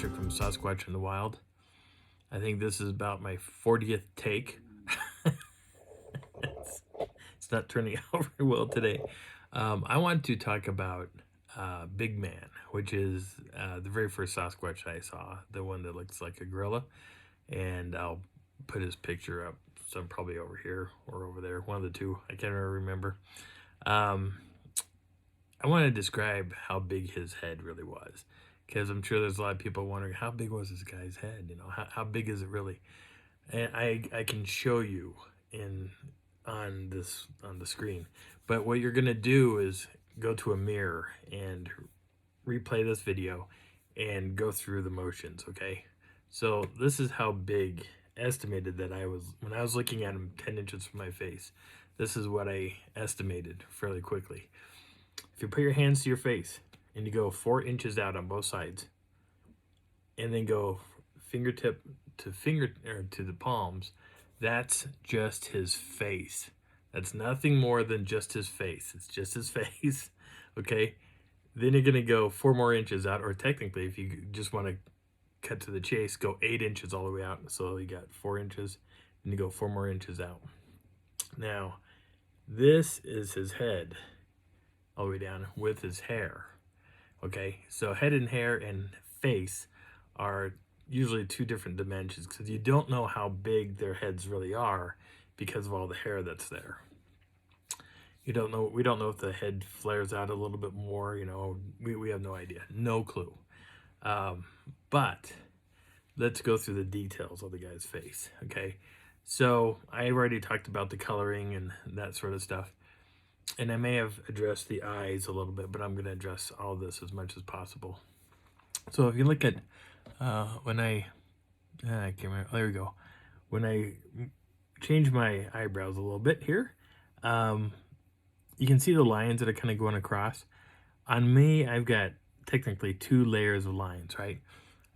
Patrick from Sasquatch in the Wild. I think this is about my 40th take. it's not turning out very well today. I want to talk about Big Man, which is the very first Sasquatch I saw, the one that looks like a gorilla. And I'll put his picture up. So I'm probably over here or over there, one of the two. I can't remember. I want to describe how big his head really was, because I'm sure there's a lot of people wondering, how big was this guy's head? You know, how big is it really? And I can show you on the screen. But what you're gonna do is go to a mirror and replay this video and go through the motions. Okay, so this is how big estimated that I was when I was looking at him 10 inches from my face. This is what I estimated fairly quickly. If you put your hands to your face and you go 4 inches out on both sides, and then go fingertip to finger or to the palms, that's just his face. That's nothing more than just his face. It's just his face. Okay. Then you're gonna go 4 more inches out, or technically, if you just want to cut to the chase, go 8 inches all the way out. So you got 4 inches, and you go 4 more inches out. Now, this is his head all the way down with his hair. Okay, so head and hair and face are usually 2 different dimensions, because you don't know how big their heads really are because of all the hair that's there. We don't know if the head flares out a little bit more, you know, we have no idea, no clue. But let's go through the details of the guy's face. Okay, so I've already talked about the coloring and that sort of stuff, and I may have addressed the eyes a little bit, but I'm going to address all this as much as possible. So if you look at when I can't remember, there we go. When I change my eyebrows a little bit here, you can see the lines that are kind of going across. On me, I've got technically 2 layers of lines, right?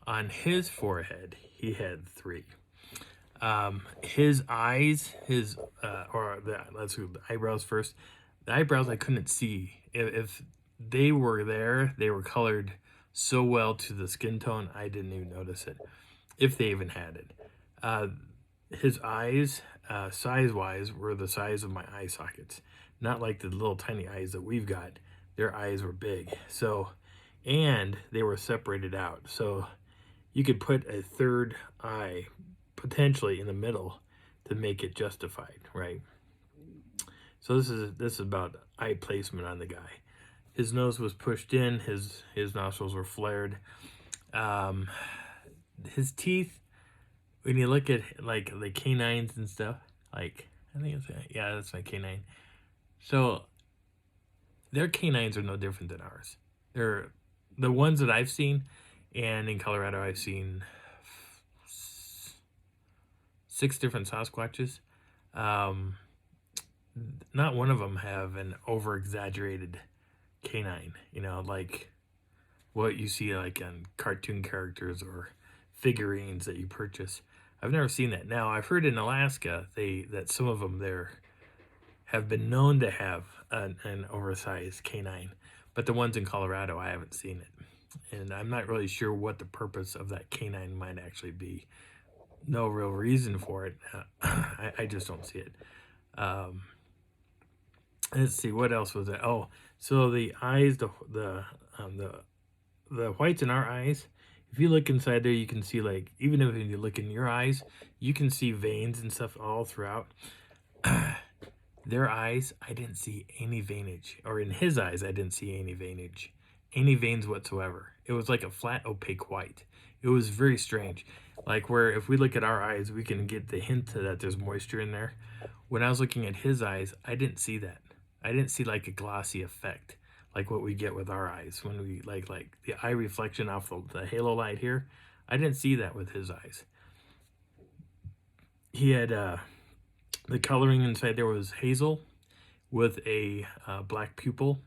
On his forehead, he had 3. His eyes, let's do the eyebrows first. The eyebrows I couldn't see. If they were there, they were colored so well to the skin tone, I didn't even notice it, if they even had it. His eyes, size-wise, were the size of my eye sockets. Not like the little tiny eyes that we've got. Their eyes were big. So, and they were separated out. So you could put a third eye potentially in the middle to make it justified, right? So this is about eye placement on the guy. His nose was pushed in. His nostrils were flared. His teeth, when you look at like the canines and stuff, like I think that's my canine. So their canines are no different than ours. They're the ones that I've seen, and in Colorado I've seen 6 different Sasquatches. Not one of them have an over-exaggerated canine, you know, like what you see like in cartoon characters or figurines that you purchase. I've never seen that. Now, I've heard in Alaska that some of them there have been known to have an oversized canine, but the ones in Colorado, I haven't seen it. And I'm not really sure what the purpose of that canine might actually be. No real reason for it. I just don't see it. Let's see, what else was it? Oh, so the eyes, the whites in our eyes, if you look inside there, you can see, like, even if you look in your eyes, you can see veins and stuff all throughout. Their eyes, I didn't see any veinage. Or in his eyes, I didn't see any veinage. Any veins whatsoever. It was like a flat, opaque white. It was very strange. Like, where if we look at our eyes, we can get the hint that there's moisture in there. When I was looking at his eyes, I didn't see that. I didn't see like a glossy effect, like what we get with our eyes when we like the eye reflection off the halo light here. I didn't see that with his eyes. He had the coloring inside there was hazel with a black pupil.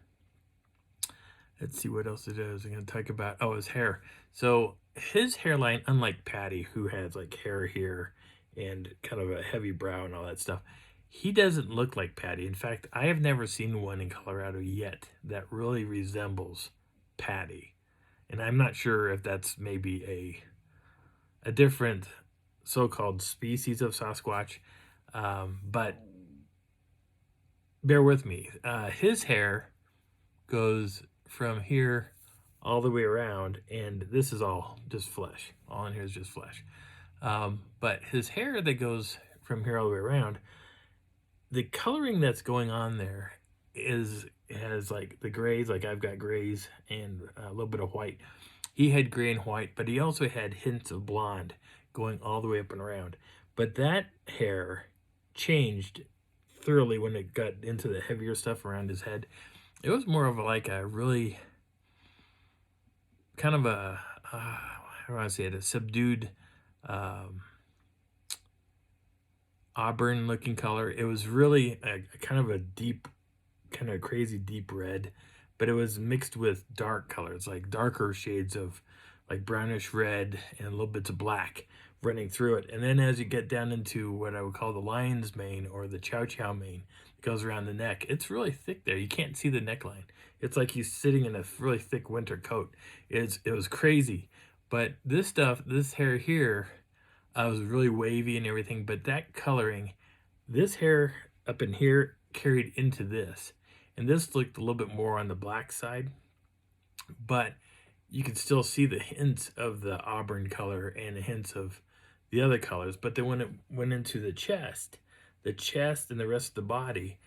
Let's see what else it is. I'm going to talk about, oh, his hair. So his hairline, unlike Patty, who has like hair here and kind of a heavy brow and all that stuff, he doesn't look like Patty. In fact, I have never seen one in Colorado yet that really resembles Patty. And I'm not sure if that's maybe a different so-called species of Sasquatch, but bear with me. His hair goes from here all the way around, and this is all just flesh. All in here is just flesh. But his hair that goes from here all the way around, the coloring that's going on there has like the grays, like I've got grays and a little bit of white. He had gray and white, but he also had hints of blonde going all the way up and around. But that hair changed thoroughly when it got into the heavier stuff around his head. It was more of like a really kind of a, how do I say it, a subdued auburn looking color. It was really a kind of a deep, kind of crazy deep red, but it was mixed with dark colors, like darker shades of like brownish red and little bits of black running through it. And then as you get down into what I would call the lion's mane or the chow chow mane that goes around the neck, it's really thick there. You can't see the neckline. It's like he's sitting in a really thick winter coat. It was crazy. But this stuff, this hair here, was really wavy and everything, but that coloring, this hair up in here carried into this. And this looked a little bit more on the black side, but you could still see the hints of the auburn color and the hints of the other colors. But then when it went into the chest and the rest of the body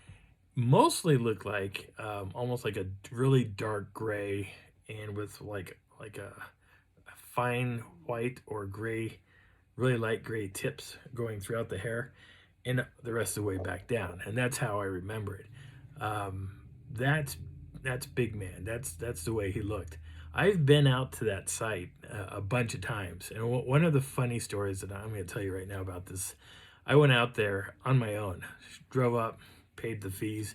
mostly looked like almost like a really dark gray and with like a fine white or gray, really light gray tips going throughout the hair and the rest of the way back down. And that's how I remember it. That's big man. That's the way he looked. I've been out to that site a bunch of times, and one of the funny stories that I'm going to tell you right now about this, I went out there on my own, drove up, paid the fees,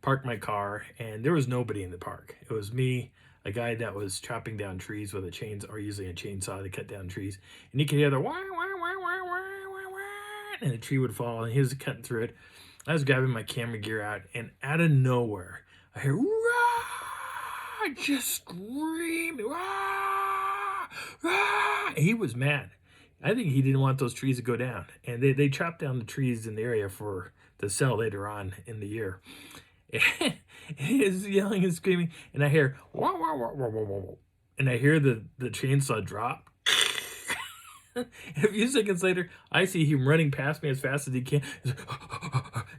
parked my car, and there was nobody in the park. It was me, a guy that was chopping down trees with a chainsaw, or using a chainsaw to cut down trees, and you could hear the wah, wah, wah, wah, wah, wah, wah, and the tree would fall, and he was cutting through it. I was grabbing my camera gear out, and out of nowhere, I hear, rah, just screaming, rah, rah. He was mad. I think he didn't want those trees to go down. And they chopped down the trees in the area for to sell later on in the year. And he is yelling and screaming, and I hear, wah, wah, wah, wah, wah, wah, and I hear the chainsaw drop. And a few seconds later, I see him running past me as fast as he can.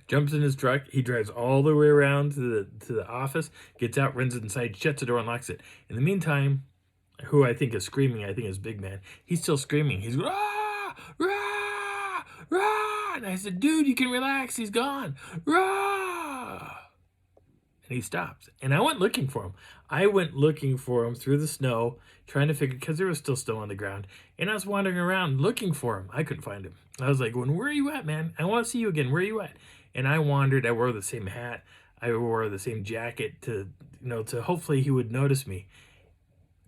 Jumps in his truck. He drives all the way around to the office, gets out, runs inside, shuts the door, and locks it. In the meantime, who I think is screaming, I think is Big Man. He's still screaming. He's rah, rah, rah. And I said, dude, you can relax. He's gone. Rah. And he stops. And I went looking for him. I went looking for him through the snow, trying to figure, because there was still snow on the ground. And I was wandering around looking for him. I couldn't find him. I was like, where are you at, man? I want to see you again. Where are you at? And I wandered. I wore the same hat. I wore the same jacket to hopefully he would notice me.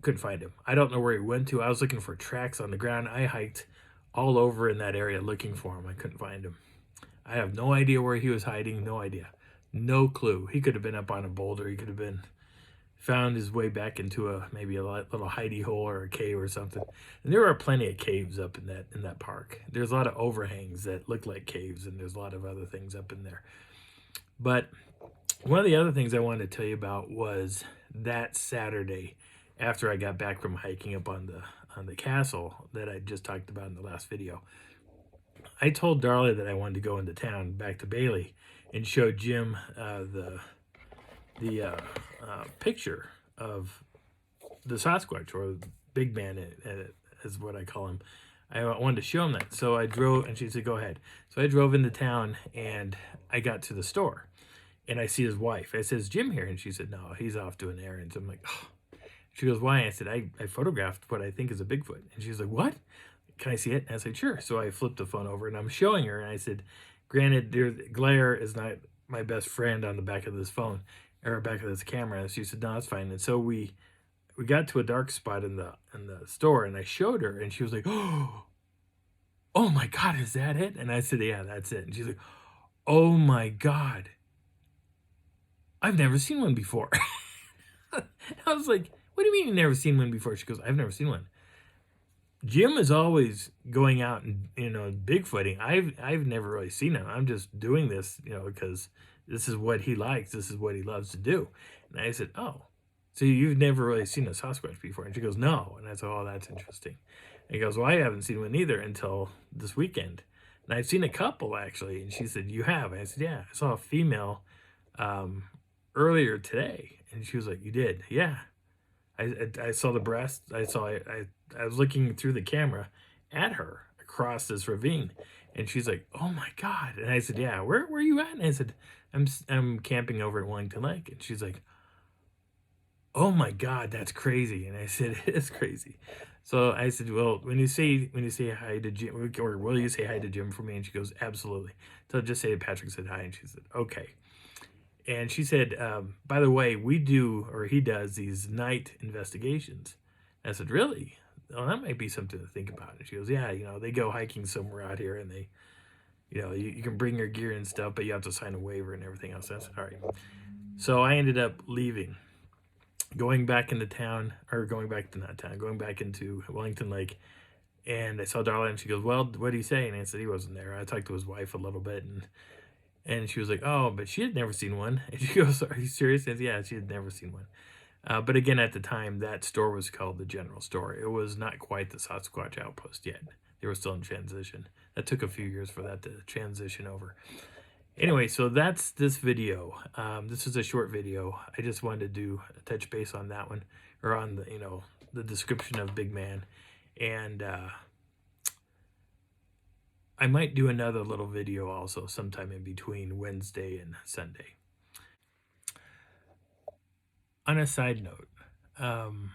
Couldn't find him. I don't know where he went to. I was looking for tracks on the ground. I hiked all over in that area looking for him. I couldn't find him. I have no idea where he was hiding. No idea. No clue. He could have been up on a boulder. He could have been found his way back into maybe a little hidey hole or a cave or something. And there are plenty of caves up in that park. There's a lot of overhangs that look like caves, and there's a lot of other things up in there. But one of the other things I wanted to tell you about was that Saturday after I got back from hiking up on the castle that I just talked about in the last video. I told Darla that I wanted to go into town back to Bailey and show Jim the picture of the Sasquatch, or Big Man is what I call him. I wanted to show him that. So I drove, and she said, go ahead. So I drove into town, and I got to the store, and I see his wife. I said, is Jim here? And she said, no, he's off doing errands. I'm like, oh. She goes, why? I said, I photographed what I think is a Bigfoot. And she's like, what? Can I see it? And I said, sure. So I flipped the phone over, and I'm showing her, and I said, granted, glare is not my best friend on the back of this phone, or back of this camera. And she said, no, that's fine. And so we got to a dark spot in the store, and I showed her, and she was like, oh my God, is that it? And I said, yeah, that's it. And she's like, oh my God, I've never seen one before. I was like, What do you mean you've never seen one before? She goes, I've never seen one. Jim is always going out and, Bigfooting. I've never really seen him. I'm just doing this, because this is what he likes. This is what he loves to do. And I said, oh, so you've never really seen a Sasquatch before? And she goes, no. And I said, oh, that's interesting. And he goes, well, I haven't seen one either until this weekend. And I've seen a couple, actually. And she said, you have? And I said, yeah. I saw a female earlier today. And she was like, you did? Yeah. I saw the breast. I was looking through the camera at her across this ravine, and she's like, "Oh my God!" And I said, "Yeah, where are you at?" And I said, "I'm camping over at Wellington Lake." And she's like, "Oh my God, that's crazy!" And I said, "It is crazy." So I said, "Well, when you say hi to Jim, or will you say hi to Jim for me?" And she goes, "Absolutely." So just say Patrick said hi, and she said, "Okay." And she said, by the way, he does these night investigations. And I said, really? Well, that might be something to think about. And she goes, yeah, they go hiking somewhere out here, and they, you can bring your gear and stuff, but you have to sign a waiver and everything else. I said, all right. So I ended up leaving, going back into town, or going back to not town, going back into Wellington Lake. And I saw Darla, and she goes, well, what did he say? And I said, he wasn't there. I talked to his wife a little bit, and she was like, oh, but she had never seen one. And she goes, are you serious? And yeah, she had never seen one. But again, at the time, that store was called the General Store. It was not quite the Sasquatch Outpost yet. They were still in transition. That took a few years for that to transition over. Anyway, so that's this video. This is a short video. I just wanted to touch base on that one, or on the description of Big Man. And I might do another little video also sometime in between Wednesday and Sunday. On a side note, I'm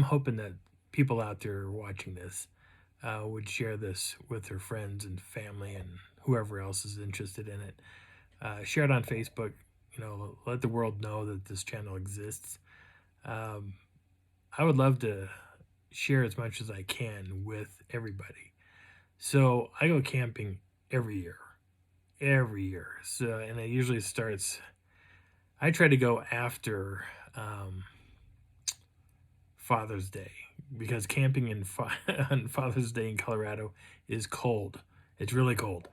hoping that people out there watching this would share this with their friends and family and whoever else is interested in it. Share it on Facebook. Let the world know that this channel exists. I would love to share as much as I can with everybody. So I go camping every year. So, and it usually starts, I try to go after Father's Day, because camping on Father's Day in Colorado is cold. It's really cold.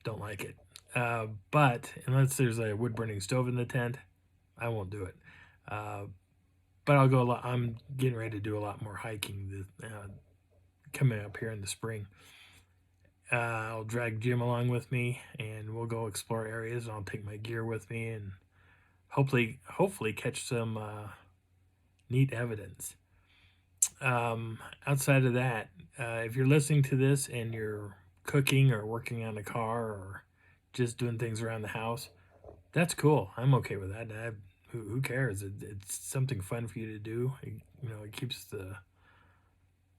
Don't like it. But unless there's a wood burning stove in the tent, I won't do it. But I'll go a lot. I'm getting ready to do a lot more hiking coming up here in the spring. I'll drag Jim along with me, and we'll go explore areas. And I'll take my gear with me, and hopefully catch some neat evidence. Outside of that, if you're listening to this and you're cooking or working on a car or just doing things around the house, that's cool. I'm okay with that. Who cares? It's something fun for you to do. It keeps the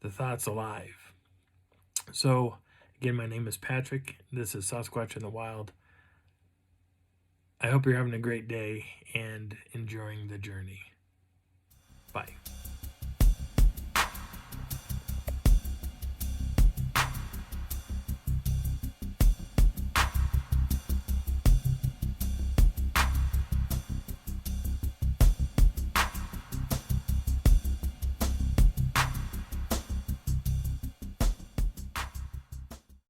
thoughts alive. So again, my name is Patrick. This is Sasquatch in the Wild. I hope you're having a great day and enjoying the journey. Bye.